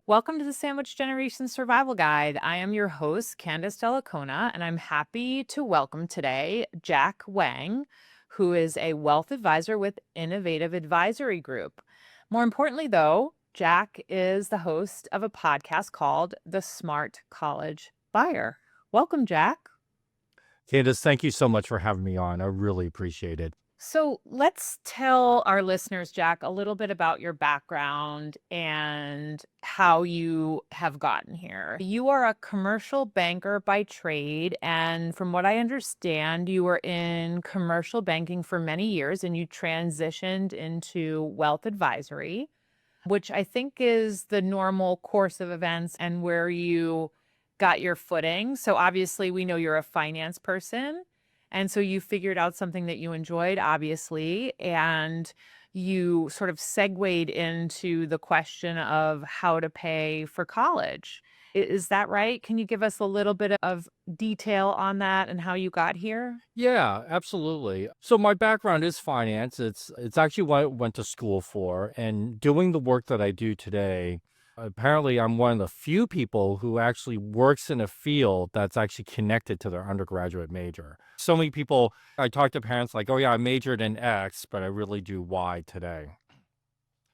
Welcome to the Sandwich Generation Survival Guide. I am your host, Candace Dellacona, and I'm happy to welcome today Jack Wang, who is a wealth advisor with Innovative Advisory Group. More importantly, though, Jack is the host of a podcast called The Smart College Buyer. Welcome, Jack. Candace, thank you so much for having me on. I really appreciate it. So let's tell our listeners, Jack, a little bit about your background and how you have gotten here. You are a commercial banker by trade. And from what I understand, you were in commercial banking for many years and you transitioned into wealth advisory, which I think is the normal course of events and where you got your footing. So obviously, we know you're a finance person. And so you figured out something that you enjoyed, obviously, and you sort of segued into the question of how to pay for college. Is that right? Can you give us a little bit of detail on that and how you got here? Yeah, absolutely. So my background is finance. It's actually what I went to school for, and doing the work that I do today. Apparently, I'm one of the few people who actually works in a field that's actually connected to their undergraduate major. So many people, I talk to parents like, "Oh yeah, I majored in X, but I really do Y today."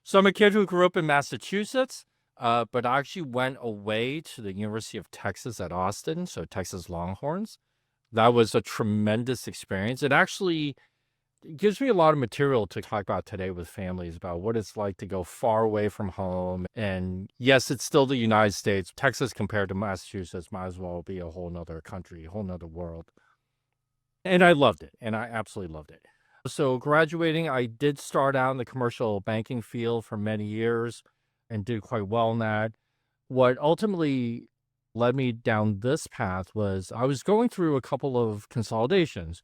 So I'm a kid who grew up in Massachusetts, but I actually went away to the University of Texas at Austin, so Texas Longhorns. That was a tremendous experience. It actually gives me a lot of material to talk about today with families about what it's like to go far away from home. And yes, it's still the United States. Texas compared to Massachusetts might as well be a whole nother country, a whole nother world. And I loved it. And I absolutely loved it. So graduating, I did start out in the commercial banking field for many years and did quite well in that. What ultimately led me down this path was I was going through a couple of consolidations.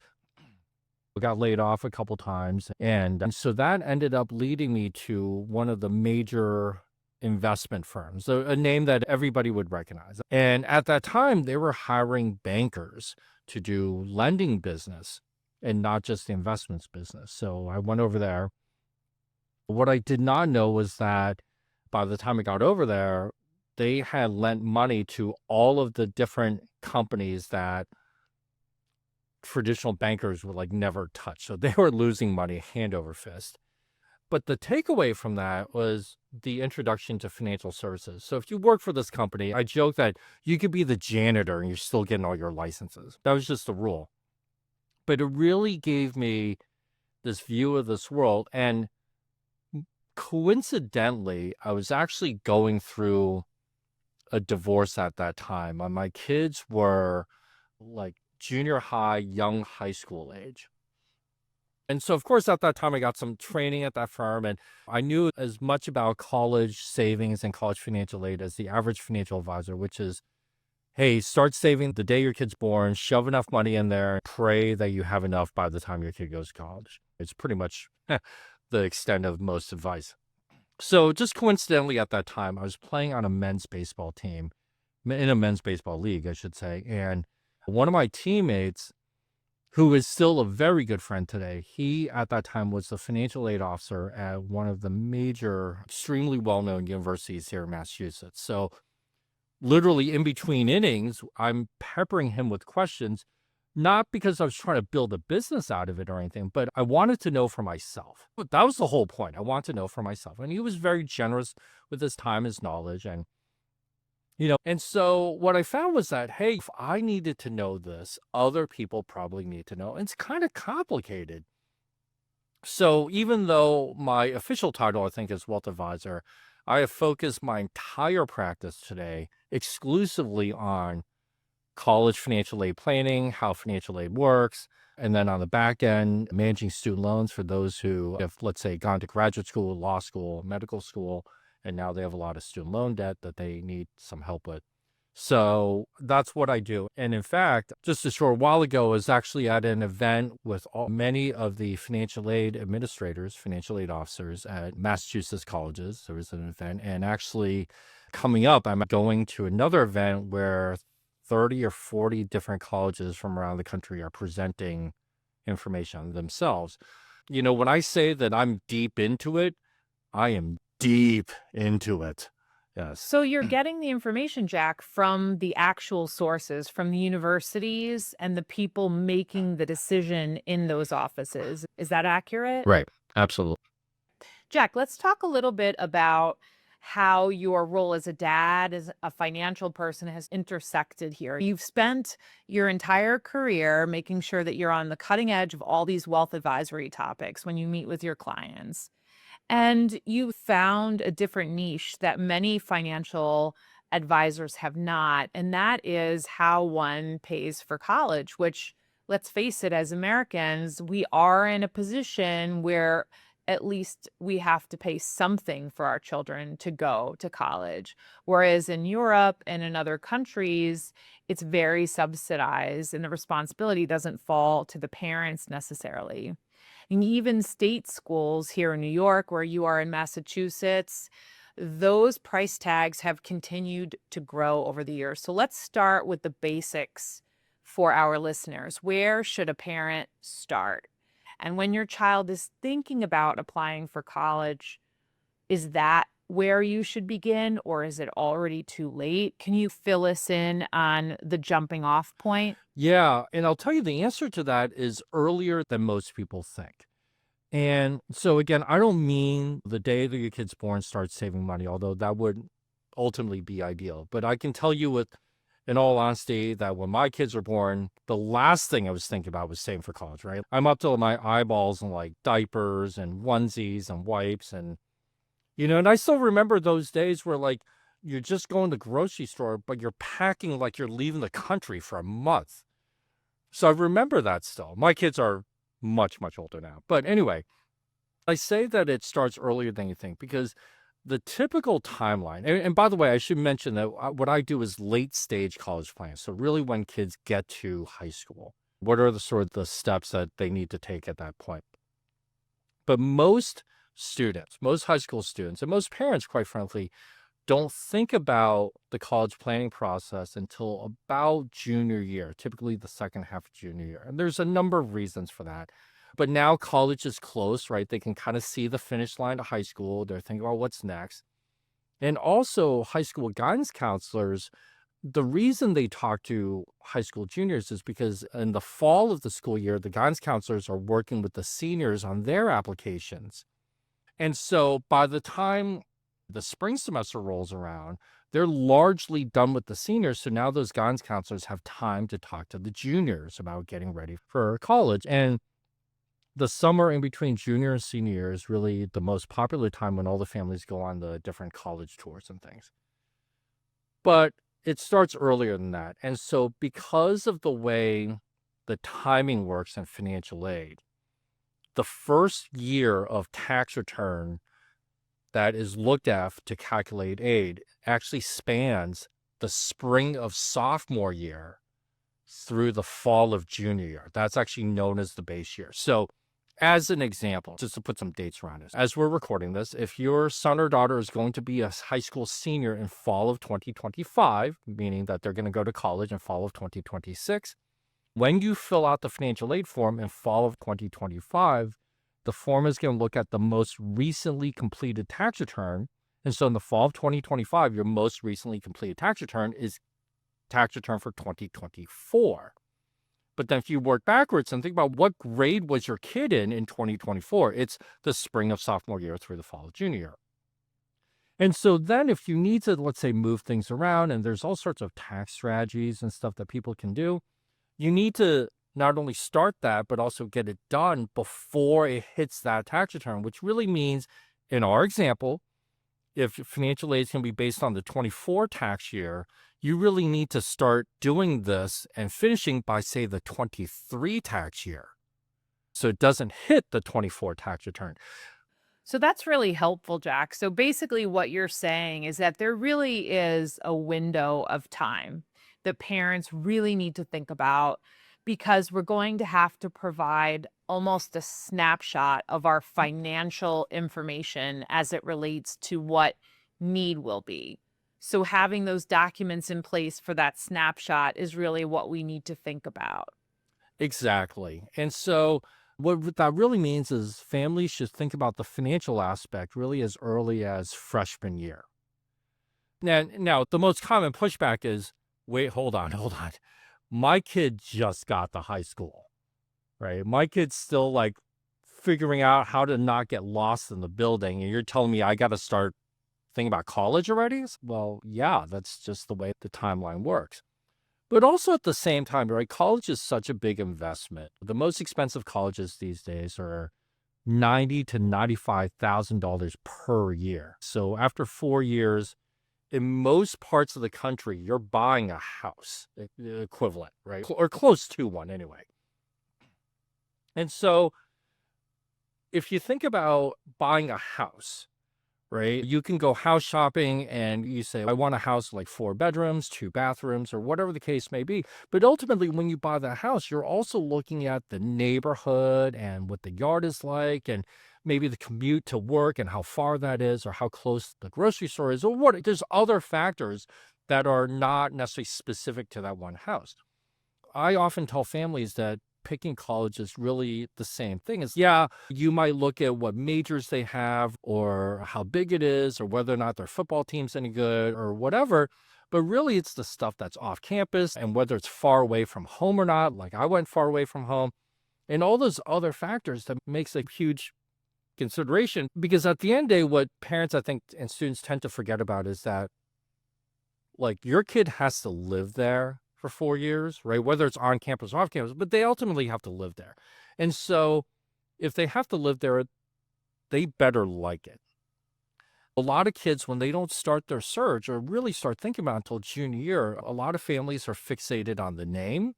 I got laid off a couple times. And so that ended up leading me to one of the major investment firms, a name that everybody would recognize. And at that time, they were hiring bankers to do lending business and not just the investments business. So I went over there. What I did not know was that by the time I got over there, they had lent money to all of the different companies that traditional bankers would like never touch. So they were losing money hand over fist. But the takeaway from that was the introduction to financial services. So if you work for this company, I joke that you could be the janitor and you're still getting all your licenses. That was just the rule. But it really gave me this view of this world. And coincidentally, I was actually going through a divorce at that time. My kids were like junior high, young high school age. And so, of course, at that time, I got some training at that firm, and I knew as much about college savings and college financial aid as the average financial advisor, which is, hey, start saving the day your kid's born, shove enough money in there, pray that you have enough by the time your kid goes to college. It's pretty much the extent of most advice. So, just coincidentally, at that time, I was playing on a men's baseball team, in a men's baseball league, I should say. And one of my teammates, who is still a very good friend today, he at that time was the financial aid officer at one of the major, extremely well known universities here in Massachusetts. So, literally in between innings, I'm peppering him with questions, not because I was trying to build a business out of it or anything, but I wanted to know for myself. But that was the whole point. I wanted to know for myself. And he was very generous with his time, his knowledge. And so what I found was that, hey, if I needed to know this, other people probably need to know. And it's kind of complicated. So even though my official title, I think, is wealth advisor, I have focused my entire practice today exclusively on college financial aid planning, how financial aid works, and then on the back end, managing student loans for those who have, let's say, gone to graduate school, law school, medical school, and now they have a lot of student loan debt that they need some help with. So that's what I do. And in fact, just a short while ago, I was actually at an event with many of the financial aid administrators, financial aid officers at Massachusetts colleges. There was an event. And actually, coming up, I'm going to another event where 30 or 40 different colleges from around the country are presenting information on themselves. When I say that I'm deep into it, I am deep into it. Yes. So you're getting the information, Jack, from the actual sources, from the universities and the people making the decision in those offices. Is that accurate? Right. Absolutely. Jack, let's talk a little bit about how your role as a dad, as a financial person, has intersected here. You've spent your entire career making sure that you're on the cutting edge of all these wealth advisory topics when you meet with your clients. And you found a different niche that many financial advisors have not, and that is how one pays for college, which, let's face it, as Americans, we are in a position where at least we have to pay something for our children to go to college. Whereas in Europe and in other countries, it's very subsidized and the responsibility doesn't fall to the parents necessarily. And even state schools here in New York, where you are in Massachusetts, those price tags have continued to grow over the years. So let's start with the basics for our listeners. Where should a parent start? And when your child is thinking about applying for college, is that where you should begin, or is it already too late? Can you fill us in on the jumping off point? Yeah. And I'll tell you the answer to that is earlier than most people think. And so again, I don't mean the day that your kid's born, start saving money, although that would ultimately be ideal. But I can tell you with in all honesty that when my kids were born, the last thing I was thinking about was saving for college, right? I'm up to my eyeballs in like diapers and onesies and wipes and I still remember those days where like you're just going to the grocery store, but you're packing like you're leaving the country for a month. So I remember that still. My kids are much, much older now. But anyway, I say that it starts earlier than you think because the typical timeline, and by the way, I should mention that what I do is late stage college plans. So really when kids get to high school, what are the sort of the steps that they need to take at that point? But most students, most high school students, and most parents, quite frankly, don't think about the college planning process until about junior year, typically the second half of junior year. And there's a number of reasons for that. But now college is close, right? They can kind of see the finish line of high school. They're thinking about what's next. And also, high school guidance counselors, the reason they talk to high school juniors is because in the fall of the school year, the guidance counselors are working with the seniors on their applications. And so by the time the spring semester rolls around, they're largely done with the seniors. So now those guidance counselors have time to talk to the juniors about getting ready for college. And the summer in between junior and senior year is really the most popular time when all the families go on the different college tours and things. But it starts earlier than that. And so because of the way the timing works in financial aid, the first year of tax return that is looked at to calculate aid actually spans the spring of sophomore year through the fall of junior year. That's actually known as the base year. So, as an example, just to put some dates around it, as we're recording this, if your son or daughter is going to be a high school senior in fall of 2025, meaning that they're going to go to college in fall of 2026, when you fill out the financial aid form in fall of 2025, the form is going to look at the most recently completed tax return. And so in the fall of 2025, your most recently completed tax return is tax return for 2024. But then if you work backwards and think about what grade was your kid in 2024, it's the spring of sophomore year through the fall of junior year. And so then if you need to, let's say, move things around, and there's all sorts of tax strategies and stuff that people can do, you need to not only start that, but also get it done before it hits that tax return, which really means in our example, if financial aid is going to be based on the 24 tax year, you really need to start doing this and finishing by, say, the 23 tax year. So it doesn't hit the 24 tax return. So that's really helpful, Jack. So basically, what you're saying is that there really is a window of time that parents really need to think about because we're going to have to provide almost a snapshot of our financial information as it relates to what need will be. So having those documents in place for that snapshot is really what we need to think about. Exactly. And so what that really means is families should think about the financial aspect really as early as freshman year. Now, the most common pushback is, wait, hold on, hold on. My kid just got to high school, right? My kid's still like figuring out how to not get lost in the building. And you're telling me I got to start thinking about college already? Well, yeah, that's just the way the timeline works. But also at the same time, right? College is such a big investment. The most expensive colleges these days are $90,000 to $95,000 per year. So after 4 years, in most parts of the country, you're buying a house equivalent, right? Or close to one anyway. And so if you think about buying a house, right? You can go house shopping and you say, I want a house like 4 bedrooms, 2 bathrooms, or whatever the case may be. But ultimately, when you buy the house, you're also looking at the neighborhood and what the yard is like, and maybe the commute to work and how far that is, or how close the grocery store is, or what. There's other factors that are not necessarily specific to that one house. I often tell families that picking college is really the same thing. Is yeah, you might look at what majors they have or how big it is or whether or not their football team's any good or whatever. But really, it's the stuff that's off campus and whether it's far away from home or not. Like I went far away from home and all those other factors that makes a huge consideration. Because at the end of the day, what parents, I think, and students tend to forget about is that like your kid has to live there for 4 years, right? Whether it's on campus or off campus, but they ultimately have to live there. And so if they have to live there, they better like it. A lot of kids, when they don't start their search or really start thinking about it until junior year, a lot of families are fixated on the name.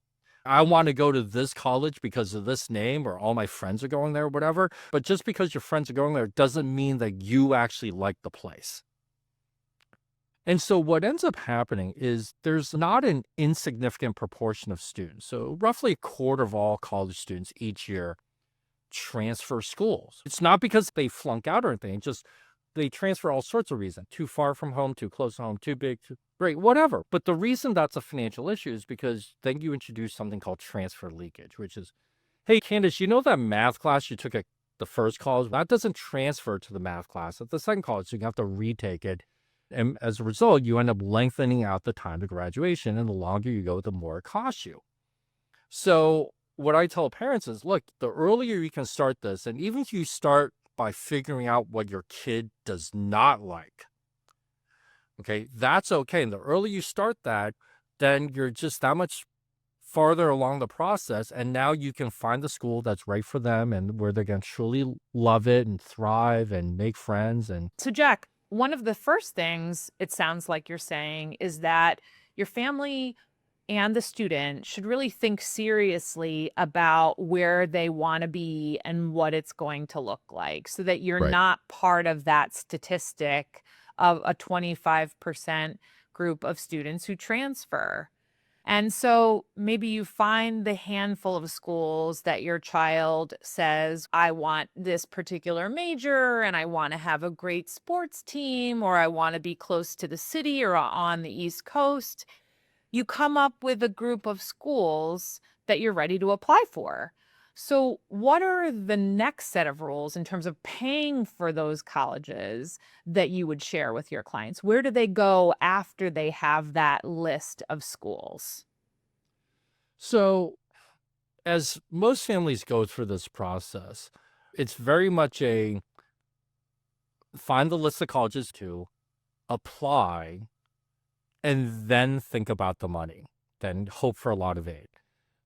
I want to go to this college because of this name, or all my friends are going there, or whatever. But just because your friends are going there doesn't mean that you actually like the place. And so what ends up happening is there's not an insignificant proportion of students. So roughly a quarter of all college students each year transfer schools. It's not because they flunk out or anything, just they transfer all sorts of reasons. Too far from home, too close to home, too big, too great, whatever. But the reason that's a financial issue is because then you introduce something called transfer leakage, which is, hey, Candace, you know that math class you took at the first college? That doesn't transfer to the math class at the second college, so you have to retake it. And as a result, you end up lengthening out the time to graduation. And the longer you go, the more it costs you. So what I tell parents is, look, the earlier you can start this, and even if you start by figuring out what your kid does not like, okay, that's okay. And the earlier you start that, then you're just that much farther along the process. And now you can find the school that's right for them and where they're going to truly love it and thrive and make friends. And So, Jack, one of the first things it sounds like you're saying is that your family and the student should really think seriously about where they want to be and what it's going to look like so that you're right. not part of that statistic of a 25% group of students who transfer. And so maybe you find the handful of schools that your child says, I want this particular major and I want to have a great sports team, or I want to be close to the city or on the East Coast. You come up with a group of schools that you're ready to apply for. So, what are the next set of rules in terms of paying for those colleges that you would share with your clients? Where do they go after they have that list of schools? So as most families go through this process, it's very much a find the list of colleges to apply and then think about the money, then hope for a lot of aid.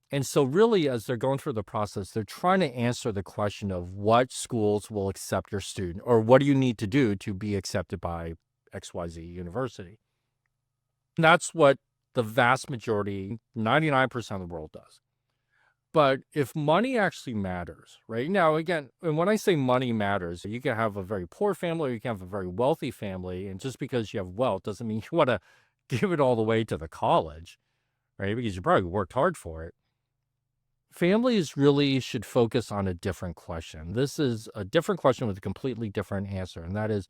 And so, really, as they're going through the process, they're trying to answer the question of what schools will accept your student, or what do you need to do to be accepted by XYZ University. And that's what the vast majority, 99% of the world does. But if money actually matters, right? Now, again, and when I say money matters, you can have a very poor family or you can have a very wealthy family. And just because you have wealth doesn't mean you want to give it all the way to the college, right? Because you probably worked hard for it. Families really should focus on a different question. This is a different question with a completely different answer. And that is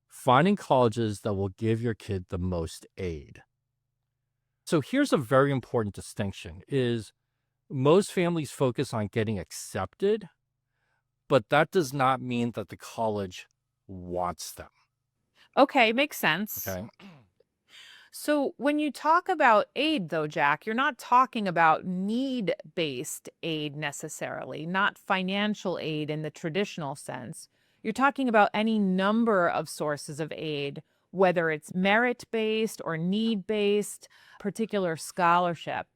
finding colleges that will give your kid the most aid. So here's a very important distinction is most families focus on getting accepted, but that does not mean that the college wants them. Okay, makes sense. Okay. So, when you talk about aid, though, Jack, you're not talking about need based aid necessarily, not financial aid in the traditional sense. You're talking about any number of sources of aid, whether it's merit based or need based, particular scholarship.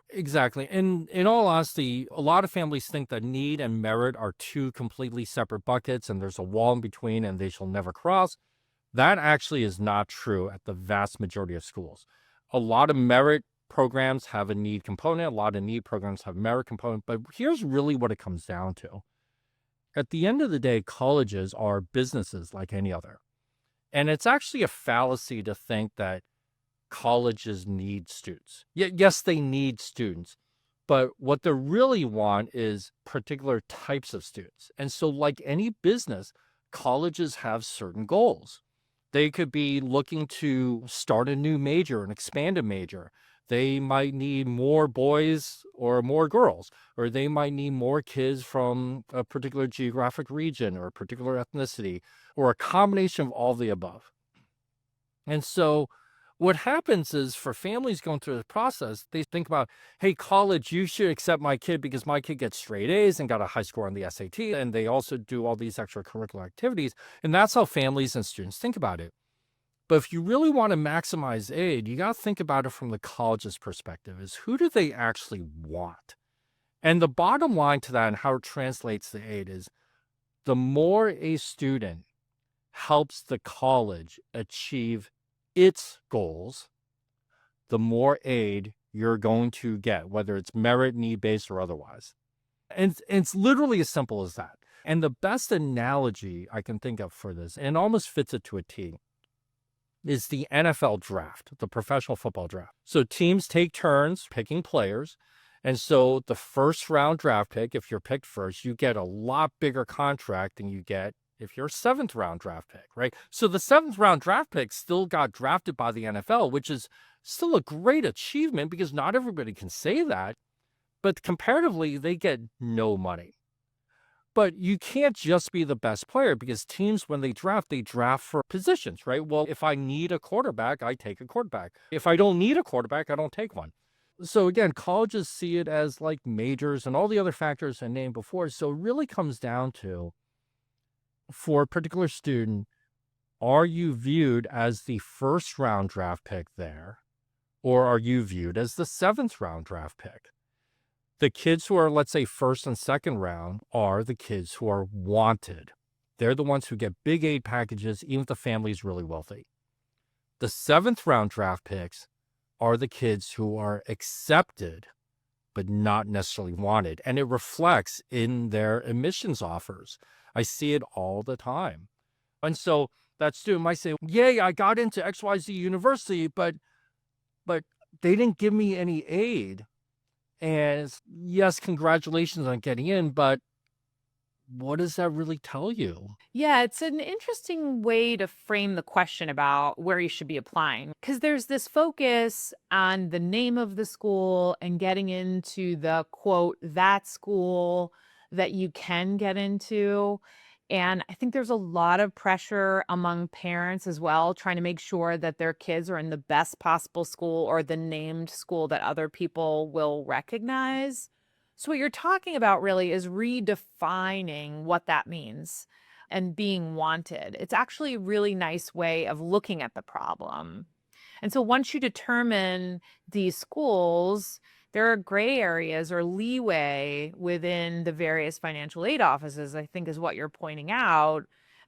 Exactly. And in all honesty, a lot of families think that need and merit are two completely separate buckets and there's a wall in between and they shall never cross. That actually is not true at the vast majority of schools. A lot of merit programs have a need component, a lot of need programs have merit component, but here's really what it comes down to. At the end of the day, colleges are businesses like any other. And it's actually a fallacy to think that colleges need students. Yes, they need students, but what they really want is particular types of students. And so, like any business, colleges have certain goals. They could be looking to start a new major and expand a major. They might need more boys or more girls, or they might need more kids from a particular geographic region or a particular ethnicity, or a combination of all the above. And so what happens is for families going through the process, they think about, hey, college, you should accept my kid because my kid gets straight A's and got a high score on the SAT. And they also do all these extracurricular activities. And that's how families and students think about it. But if you really want to maximize aid, you got to think about it from the college's perspective is who do they actually want? And the bottom line to that and how it translates to aid is the more a student helps the college achieve its goals, the more aid you're going to get, whether it's merit, need based, or otherwise. And it's literally as simple as that. And the best analogy I can think of for this, and almost fits it to a T, is the NFL draft, the professional football draft. So teams take turns picking players. And so the first round draft pick, if you're picked first, you get a lot bigger contract than you get if you're a seventh round draft pick, right? So the seventh round draft pick still got drafted by the NFL, which is still a great achievement because not everybody can say that. But comparatively, they get no money. But you can't just be the best player because teams, when they draft for positions, right? Well, if I need a quarterback, I take a quarterback. If I don't need a quarterback, I don't take one. So again, colleges see it as like majors and all the other factors I named before. So it really comes down to, for a particular student, are you viewed as the first round draft pick there, or are you viewed as the seventh round draft pick? The kids who are, let's say, first and second round are the kids who are wanted. They're the ones who get big aid packages, even if the family is really wealthy. The seventh round draft picks are the kids who are accepted, but not necessarily wanted. And it reflects in their admissions offers. I see it all the time. And so that student might say, yay, I got into XYZ university, but they didn't give me any aid. And yes, congratulations on getting in, but what does that really tell you? Yeah, it's an interesting way to frame the question about where you should be applying because there's this focus on the name of the school and getting into the quote, that school that you can get into. And I think there's a lot of pressure among parents as well, trying to make sure that their kids are in the best possible school or the named school that other people will recognize. So, what you're talking about really is redefining what that means and being wanted. It's actually a really nice way of looking at the problem. And so, once you determine these schools, there are gray areas or leeway within the various financial aid offices, I think, is what you're pointing out.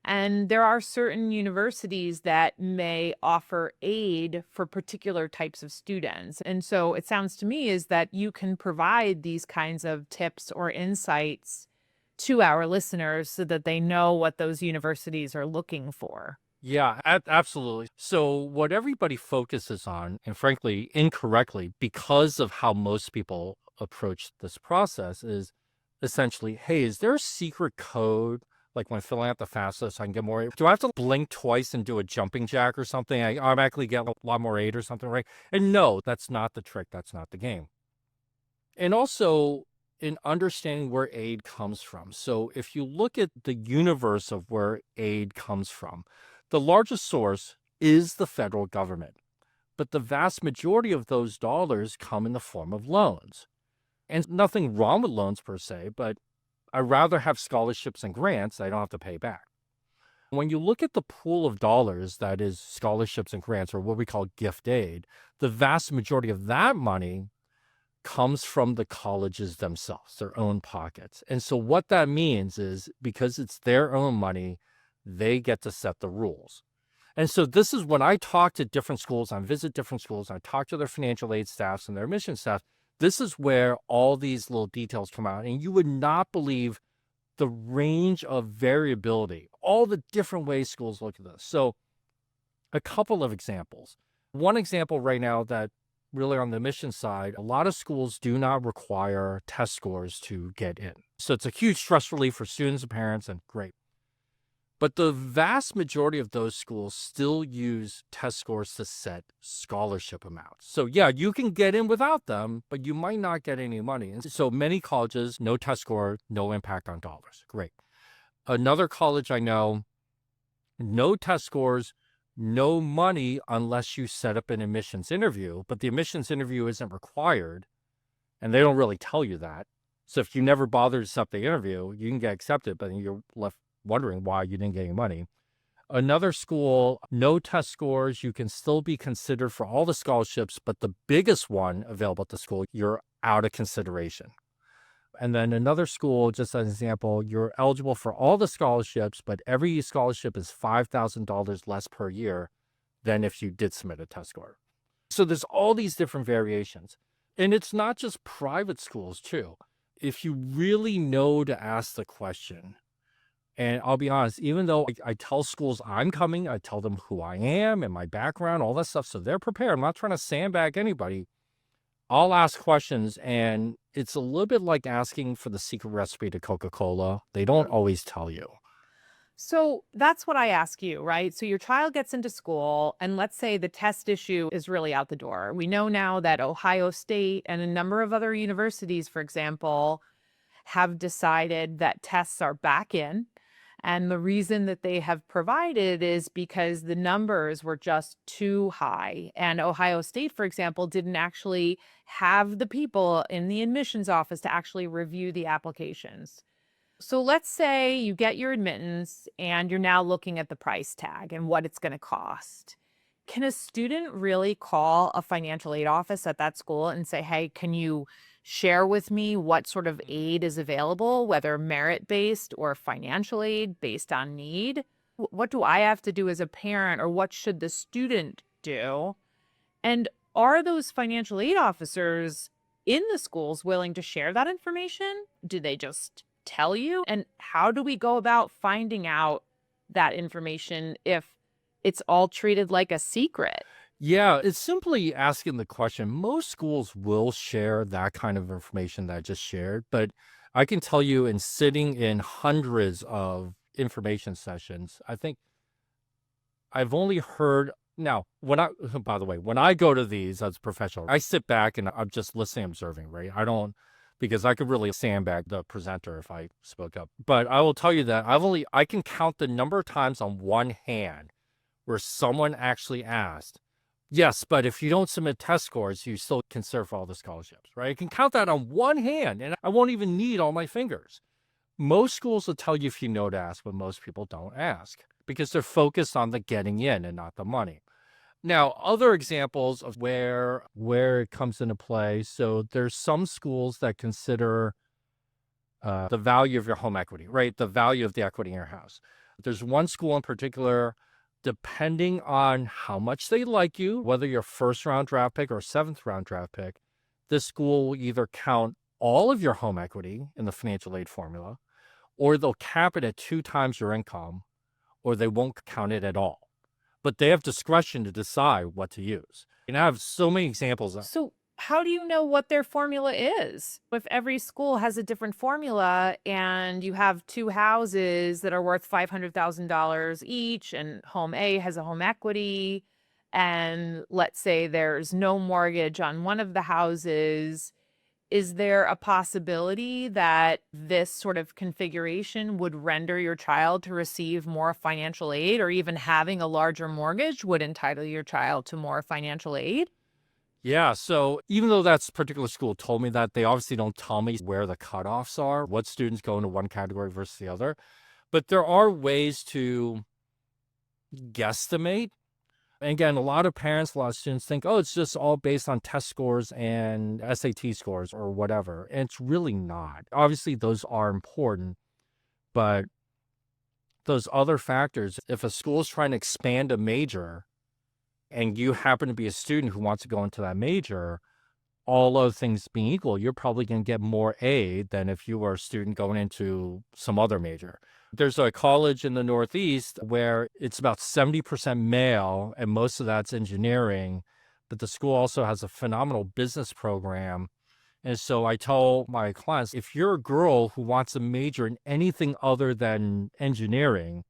And there are certain universities that may offer aid for particular types of students. And so it sounds to me is that you can provide these kinds of tips or insights to our listeners so that they know what those universities are looking for. Yeah, absolutely. So, what everybody focuses on, and frankly, incorrectly, because of how most people approach this process, is essentially, hey, is there a secret code? Like when filling out the FAFSA, so I can get more aid? Do I have to blink twice and do a jumping jack or something? I automatically get a lot more aid or something, right? And no, that's not the trick. That's not the game. And also in understanding where aid comes from. So if you look at the universe of where aid comes from, the largest source is the federal government. But the vast majority of those dollars come in the form of loans. And nothing wrong with loans per se, but I'd rather have scholarships and grants I don't have to pay back. When you look at the pool of dollars that is scholarships and grants, or what we call gift aid, the vast majority of that money comes from the colleges themselves, their own pockets. And so what that means is because it's their own money, they get to set the rules. And so this is when I talk to different schools, I visit different schools, I talk to their financial aid staffs and their admission staff. This is where all these little details come out. And you would not believe the range of variability, all the different ways schools look at this. So a couple of examples. One example right now that really on the admission side, a lot of schools do not require test scores to get in. So it's a huge stress relief for students and parents, and great. But the vast majority of those schools still use test scores to set scholarship amounts. So yeah, you can get in without them, but you might not get any money. And so many colleges, no test score, no impact on dollars. Great. Another college I know, no test scores, no money unless you set up an admissions interview, but the admissions interview isn't required, and they don't really tell you that. So if you never bother to set up the interview, you can get accepted, but then you're left wondering why you didn't get any money. Another school, no test scores, you can still be considered for all the scholarships, but the biggest one available at the school, you're out of consideration. And then another school, just as an example, you're eligible for all the scholarships, but every scholarship is $5,000 less per year than if you did submit a test score. So there's all these different variations. And it's not just private schools, too. If you really know to ask the question, and I'll be honest, even though I tell schools I'm coming, I tell them who I am and my background, all that stuff, so they're prepared. I'm not trying to sandbag anybody. I'll ask questions, and it's a little bit like asking for the secret recipe to Coca-Cola. They don't always tell you. So that's what I ask you, right? So your child gets into school, and let's say the test issue is really out the door. We know now that Ohio State and a number of other universities, for example, have decided that tests are back in. And the reason that they have provided is because the numbers were just too high. And Ohio State, for example, didn't actually have the people in the admissions office to actually review the applications. So let's say you get your admittance and you're now looking at the price tag and what it's going to cost. Can a student really call a financial aid office at that school and say, hey, can you share with me what sort of aid is available, whether merit based or financial aid based on need? What do I have to do as a parent, or what should the student do? And are those financial aid officers in the schools willing to share that information? Do they just tell you? And how do we go about finding out that information if it's all treated like a secret? Yeah, it's simply asking the question. Most schools will share that kind of information that I just shared, but I can tell you in sitting in hundreds of information sessions, I think I've only heard now when I by the way, when I go to these as a professional, I sit back and I'm just listening, observing, right? I don't because I could really sandbag the presenter if I spoke up. But I will tell you that I can count the number of times on one hand where someone actually asked, yes, but if you don't submit test scores, you still can serve for all the scholarships, right? I can count that on one hand, and I won't even need all my fingers. Most schools will tell you if you know to ask, but most people don't ask because they're focused on the getting in and not the money. Now, other examples of where it comes into play. So there's some schools that consider the value of your home equity, right? The value of the equity in your house. There's one school in particular, depending on how much they like you, whether you're first round draft pick or seventh round draft pick, this school will either count all of your home equity in the financial aid formula, or they'll cap it at 2 times your income, or they won't count it at all. But they have discretion to decide what to use. And I have so many examples. So, how do you know what their formula is? If every school has a different formula and you have two houses that are worth $500,000 each, and home A has a home equity, and let's say there's no mortgage on one of the houses, Is there a possibility that this sort of configuration would render your child to receive more financial aid, or even having a larger mortgage would entitle your child to more financial aid? Yeah, so even though that particular school told me that, they obviously don't tell me where the cutoffs are, what students go into one category versus the other. But there are ways to guesstimate. And again, a lot of parents, a lot of students think, oh, it's just all based on test scores and SAT scores or whatever. And it's really not. Obviously, those are important, but those other factors, if a school is trying to expand a major and you happen to be a student who wants to go into that major, all other things being equal, you're probably going to get more aid than if you were a student going into some other major. There's a college in the Northeast where it's about 70% male, and most of that's engineering. But the school also has a phenomenal business program. And so I tell my clients, if you're a girl who wants to major in anything other than engineering,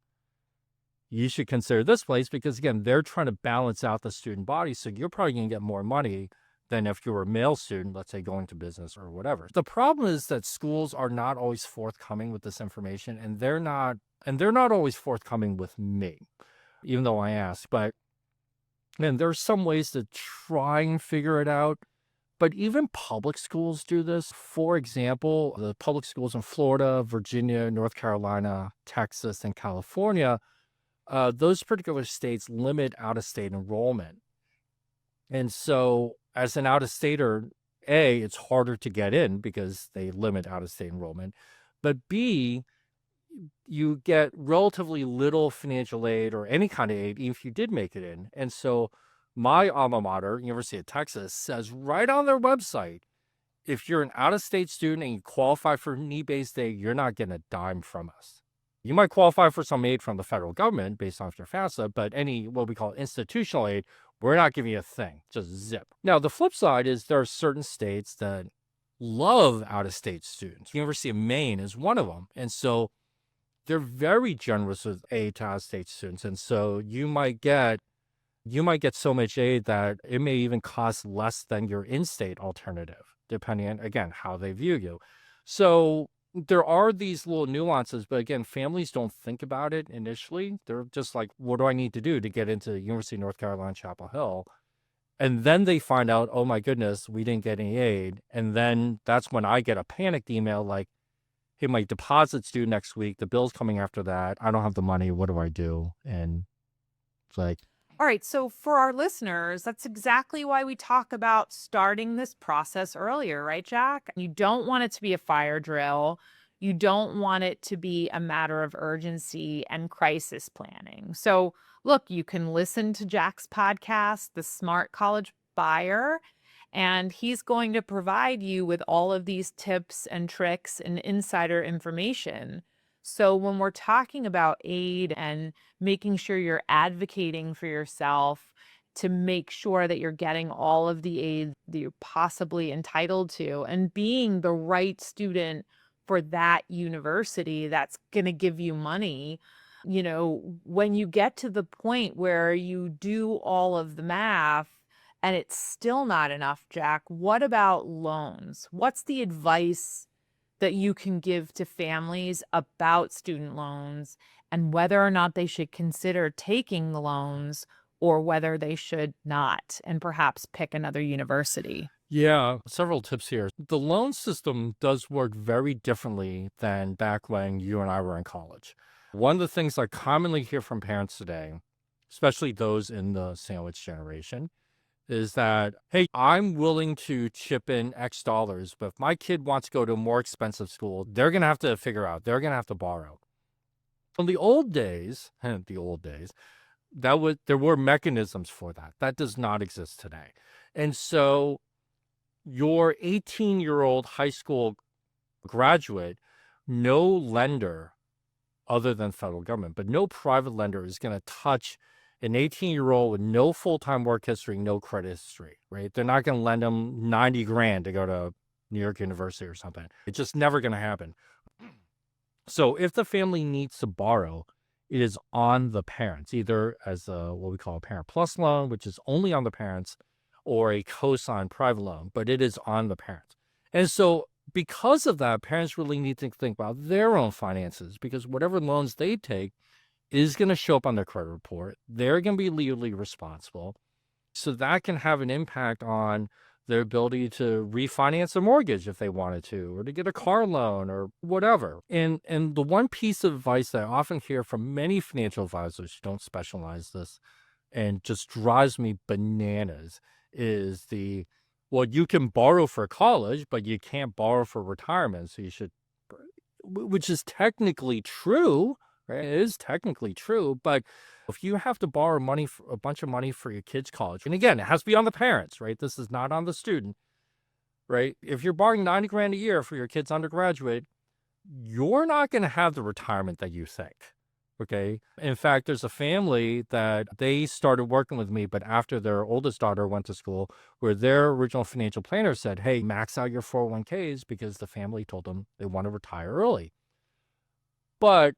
you should consider this place because, again, they're trying to balance out the student body. So you're probably going to get more money than if you were a male student, let's say going to business or whatever. The problem is that schools are not always forthcoming with this information, and they're not always forthcoming with me, even though I ask. But man, there's some ways to try and figure it out. But even public schools do this. For example, the public schools in Florida, Virginia, North Carolina, Texas, and California, those particular states limit out-of-state enrollment. And so as an out-of-stater, A, it's harder to get in because they limit out-of-state enrollment. But B, you get relatively little financial aid or any kind of aid even if you did make it in. And so my alma mater, University of Texas, says right on their website, if you're an out-of-state student and you qualify for need-based aid, you're not getting a dime from us. You might qualify for some aid from the federal government based on your FAFSA, but any what we call institutional aid, we're not giving you a thing, just zip. Now, the flip side is there are certain states that love out-of-state students. University of Maine is one of them. And so they're very generous with aid to out-of-state students. And so you might get so much aid that it may even cost less than your in-state alternative, depending on, again, how they view you. So there are these little nuances, but again, families don't think about it initially. They're just like, what do I need to do to get into the University of North Carolina, Chapel Hill? And then they find out, oh my goodness, we didn't get any aid. And then that's when I get a panicked email like, hey, my deposit's due next week. The bill's coming after that. I don't have the money. What do I do? And it's like, All right, so for our listeners, that's exactly why we talk about starting this process earlier, right, Jack? You don't want it to be a fire drill. You don't want it to be a matter of urgency and crisis planning. So, look, you can listen to Jack's podcast, The Smart College Buyer, and he's going to provide you with all of these tips and tricks and insider information. So, when we're talking about aid and making sure you're advocating for yourself to make sure that you're getting all of the aid that you're possibly entitled to and being the right student for that university that's going to give you money. When you get to the point where you do all of the math and it's still not enough, Jack, what about loans? What's the advice that you can give to families about student loans and whether or not they should consider taking the loans or whether they should not and perhaps pick another university? yeah, several tips here. The loan system does work very differently than back when you and I were in college. One of the things I commonly hear from parents today, especially those in the sandwich generation, is that, hey, I'm willing to chip in X dollars, but if my kid wants to go to a more expensive school, they're going to have to figure out, they're going to have to borrow. From the old days, there were mechanisms for that. That does not exist today. And so your 18-year-old high school graduate, no lender other than federal government, but no private lender is going to touch an 18-year-old with no full-time work history, no credit history, right? They're not going to lend them 90 grand to go to New York University or something. It's just never going to happen. So if the family needs to borrow, it is on the parents, either as what we call a parent plus loan, which is only on the parents, or a cosign private loan, but it is on the parents. And so because of that, parents really need to think about their own finances, because whatever loans they take is going to show up on their credit report. They're going to be legally responsible. So that can have an impact on their ability to refinance a mortgage if they wanted to, or to get a car loan or whatever. And the one piece of advice that I often hear from many financial advisors who don't specialize this and just drives me bananas is well, you can borrow for college, but you can't borrow for retirement. So you should, which is technically true, right? It is technically true, but if you have to borrow money, for a bunch of money for your kids' college, and again, it has to be on the parents, right? This is not on the student, right? If you're borrowing 90 grand a year for your kid's undergraduate, you're not going to have the retirement that you think. Okay. In fact, there's a family that they started working with me, but after their oldest daughter went to school, where their original financial planner said, hey, max out your 401ks because the family told them they want to retire early. But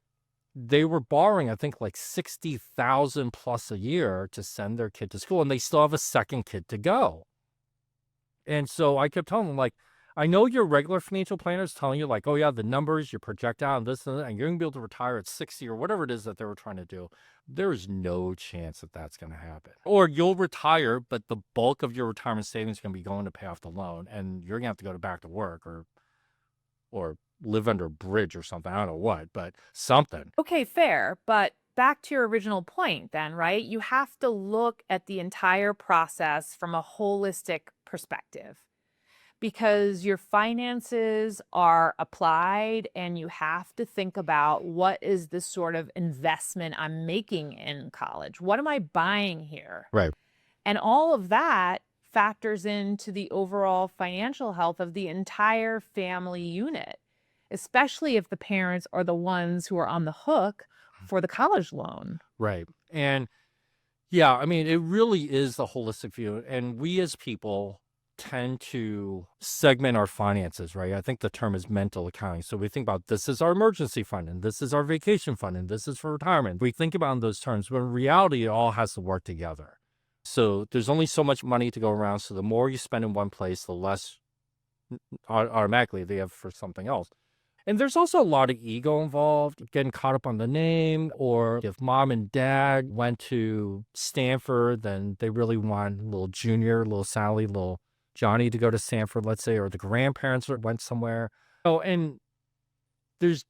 they were borrowing, I think, like 60,000 plus a year to send their kid to school, and they still have a second kid to go. And so I kept telling them, like, I know your regular financial planner is telling you, like, oh, yeah, the numbers, you project out and this and that, and you're going to be able to retire at 60 or whatever it is that they were trying to do. There's no chance that that's going to happen. Or you'll retire, but the bulk of your retirement savings is going to be going to pay off the loan, and you're going to have to go back to work or live under a bridge or something. I don't know what, but something. Okay, fair. But back to your original point, then, right? You have to look at the entire process from a holistic perspective because your finances are applied and you have to think about what is the sort of investment I'm making in college? What am I buying here? Right. And all of that factors into the overall financial health of the entire family unit, especially if the parents are the ones who are on the hook for the college loan. Right. And yeah, I mean, it really is the holistic view. And we as people tend to segment our finances, right? I think the term is mental accounting. So we think about this is our emergency fund, and this is our vacation fund, and this is for retirement. We think about in those terms, but in reality, it all has to work together. So there's only so much money to go around. So the more you spend in one place, the less automatically they have for something else. And there's also a lot of ego involved, getting caught up on the name, or if mom and dad went to Stanford, then they really want little Junior, little Sally, little Johnny to go to Stanford, let's say, or the grandparents went somewhere. Oh, and there's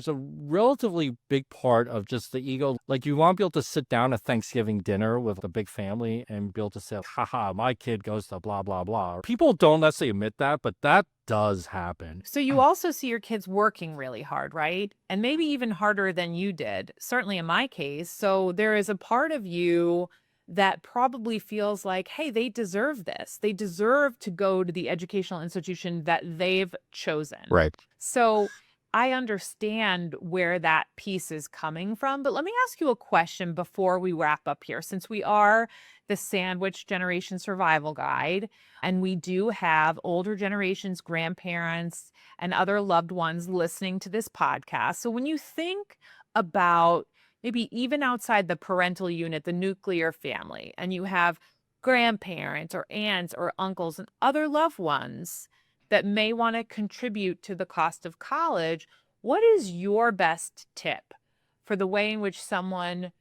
a relatively big part of just the ego. Like you want to be able to sit down at Thanksgiving dinner with a big family and be able to say, haha, my kid goes to blah, blah, blah. People don't necessarily admit that, but that does happen. So you also see your kids working really hard, right? And maybe even harder than you did, certainly in my case. So there is a part of you that probably feels like, hey, they deserve this. They deserve to go to the educational institution that they've chosen. Right. So I understand where that piece is coming from, but let me ask you a question before we wrap up here. Since we are the Sandwich Generation Survival Guide, and we do have older generations, grandparents, and other loved ones listening to this podcast. So when you think about maybe even outside the parental unit, the nuclear family, and you have grandparents or aunts or uncles and other loved ones that may want to contribute to the cost of college, what is your best tip for the way in which someone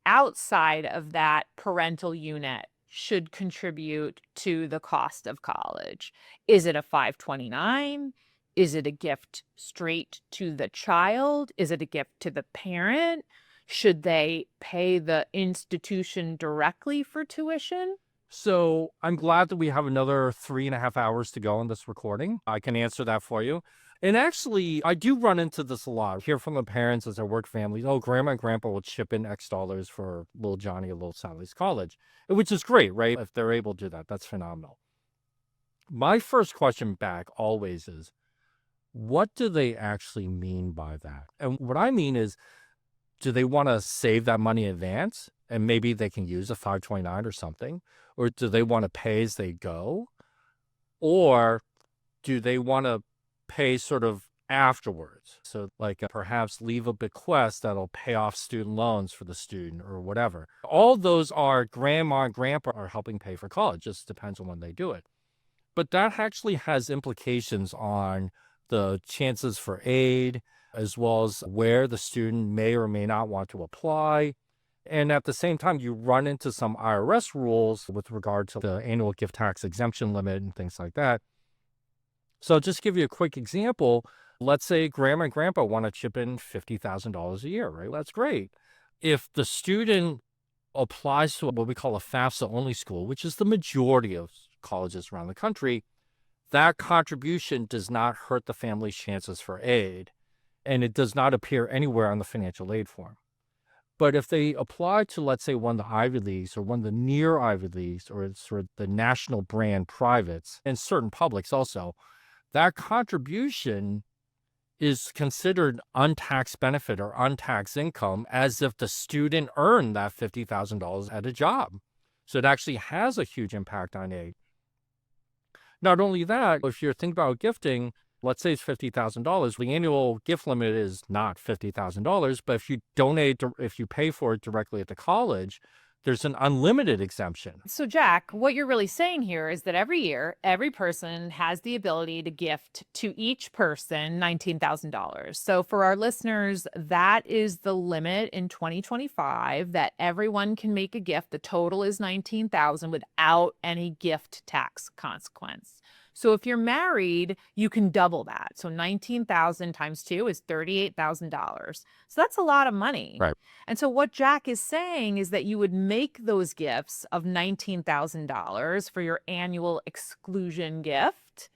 outside of that parental unit should contribute to the cost of college? Is it a 529? Is it a gift straight to the child? Is it a gift to the parent? Should they pay the institution directly for tuition? So I'm glad that we have another 3.5 hours to go on this recording. I can answer that for you. And actually, I do run into this a lot. I hear from the parents as I work families, oh, grandma and grandpa will chip in X dollars for little Johnny or little Sally's college, which is great, right? If they're able to do that, that's phenomenal. My first question back always is, what do they actually mean by that? And what I mean is, do they want to save that money in advance and maybe they can use a 529 or something? Or do they want to pay as they go? Or do they want to pay sort of afterwards? So like perhaps leave a bequest that'll pay off student loans for the student or whatever. All those are grandma and grandpa are helping pay for college. Just depends on when they do it. But that actually has implications on the chances for aid, as well as where the student may or may not want to apply. And at the same time, you run into some IRS rules with regard to the annual gift tax exemption limit and things like that. So just give you a quick example. Let's say grandma and grandpa want to chip in $50,000 a year, right? That's great. If the student applies to what we call a FAFSA only school, which is the majority of colleges around the country, that contribution does not hurt the family's chances for aid, and it does not appear anywhere on the financial aid form. But if they apply to, let's say, one of the Ivy Leagues or one of the near Ivy Leagues or sort of the national brand privates and certain publics also, that contribution is considered untaxed benefit or untaxed income as if the student earned that $50,000 at a job. So it actually has a huge impact on aid. Not only that, if you're thinking about gifting, let's say it's $50,000, the annual gift limit is not $50,000, but if you pay for it directly at the college, there's an unlimited exemption. So, Jack, what you're really saying here is that every year, every person has the ability to gift to each person $19,000. So, for our listeners, that is the limit in 2025 that everyone can make a gift. The total is $19,000 without any gift tax consequence. So, if you're married, you can double that. So, 19,000 times 2 is $38,000. So, that's a lot of money. Right. And so what Jack is saying is that you would make those gifts of $19,000 for your annual exclusion gift,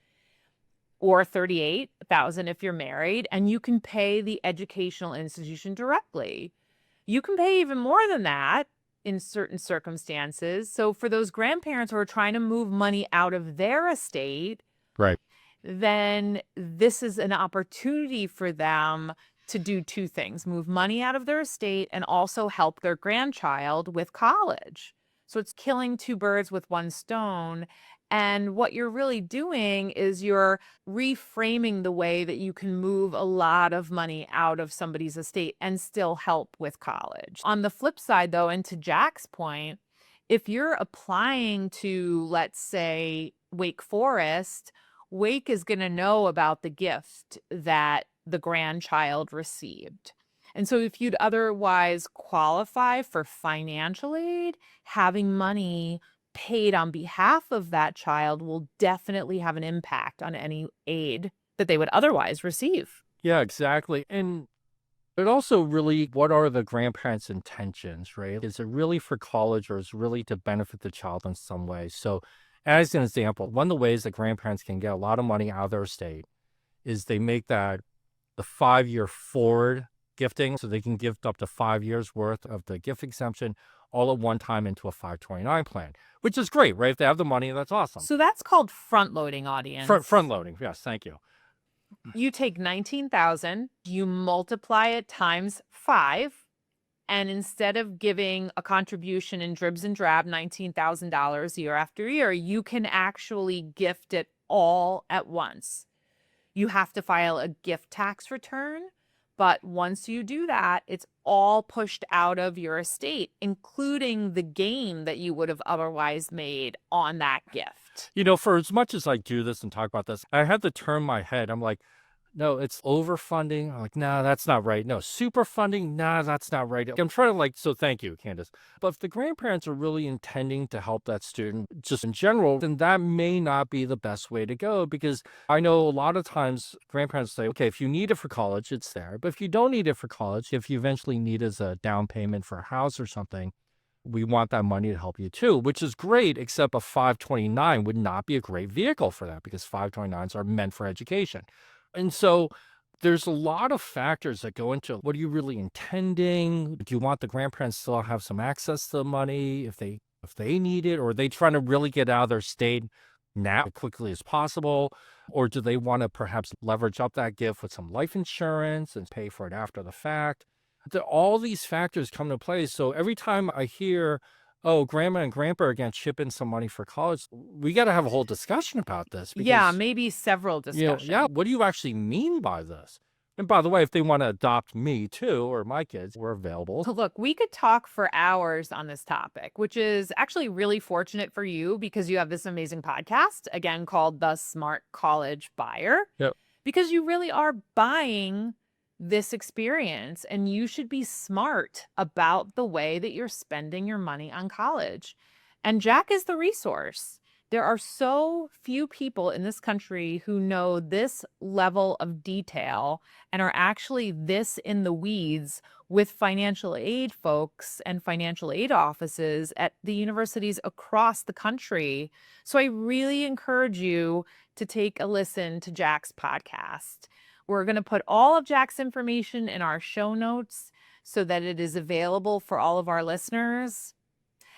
or $38,000 if you're married, and you can pay the educational institution directly. You can pay even more than that in certain circumstances. So for those grandparents who are trying to move money out of their estate, Right. then this is an opportunity for them to do two things: move money out of their estate and also help their grandchild with college. So it's killing two birds with one stone. And what you're really doing is you're reframing the way that you can move a lot of money out of somebody's estate and still help with college. On the flip side, though, and to Jack's point, if you're applying to, let's say, Wake Forest, Wake is going to know about the gift that the grandchild received. And so if you'd otherwise qualify for financial aid, having money paid on behalf of that child will definitely have an impact on any aid that they would otherwise receive. Yeah, exactly. And it also really, what are the grandparents' intentions, right? Is it really for college or is it really to benefit the child in some way? So, as an example, one of the ways that grandparents can get a lot of money out of their estate is they make that the 5-year forward gifting, so they can gift up to 5 years worth of the gift exemption all at one time into a 529 plan, which is great, right? If they have the money, that's awesome. So that's called front loading, audience. Front loading, yes, thank you. You take 19,000, you multiply it times 5, and instead of giving a contribution in dribs and drab $19,000 year after year, you can actually gift it all at once. You have to file a gift tax return, but once you do that, it's all pushed out of your estate, including the gain that you would have otherwise made on that gift. You know, for as much as I do this and talk about this, I had to turn my head. I'm like, no, it's overfunding. I'm like, nah, that's not right. No, super funding. Nah, that's not right. I'm trying to so thank you, Candace. But if the grandparents are really intending to help that student just in general, then that may not be the best way to go, because I know a lot of times grandparents say, okay, if you need it for college, it's there. But if you don't need it for college, if you eventually need it as a down payment for a house or something, we want that money to help you too, which is great, except a 529 would not be a great vehicle for that because 529s are meant for education. And so there's a lot of factors that go into what are you really intending? Do you want the grandparents still have some access to the money if they need it, or are they trying to really get out of their state now as quickly as possible? Or do they want to perhaps leverage up that gift with some life insurance and pay for it after the fact? All these factors come into play. So every time I hear, oh, grandma and grandpa are going to chip in some money for college, we got to have a whole discussion about this. Because, Yeah, maybe several discussions. what do you actually mean by this? And by the way, if they want to adopt me too, or my kids, we're available. Look, we could talk for hours on this topic, which is actually really fortunate for you because you have this amazing podcast, again, called The Smart College Buyer, Yep. because you really are buying this experience and you should be smart about the way that you're spending your money on college. And Jack is the resource. There are so few people in this country who know this level of detail and are actually this in the weeds with financial aid folks and financial aid offices at the universities across the country. So I really encourage you to take a listen to Jack's podcast. We're going to put all of Jack's information in our show notes so that it is available for all of our listeners.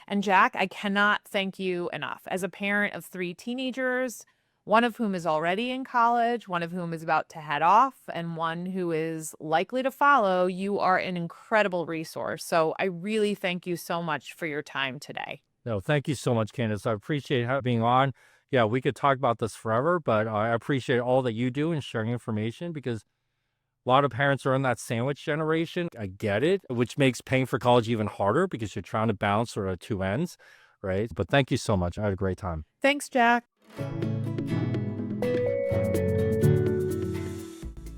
And Jack, I cannot thank you enough. As a parent of 3 teenagers, one of whom is already in college, one of whom is about to head off, and one who is likely to follow, you are an incredible resource. So I really thank you so much for your time today. No, thank you so much, Candace. I appreciate being on. Yeah, we could talk about this forever, but I appreciate all that you do in sharing information because a lot of parents are in that sandwich generation. I get it, which makes paying for college even harder because you're trying to balance sort of two ends, right? But thank you so much. I had a great time. Thanks, Jack.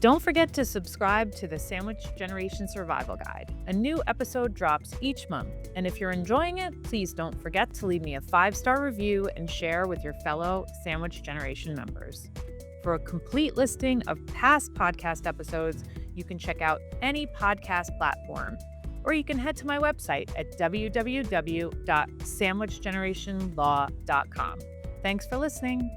Don't forget to subscribe to the Sandwich Generation Survival Guide. A new episode drops each month. And if you're enjoying it, please don't forget to leave me a 5-star review and share with your fellow Sandwich Generation members. For a complete listing of past podcast episodes, you can check out any podcast platform, or you can head to my website at www.sandwichgenerationlaw.com. Thanks for listening.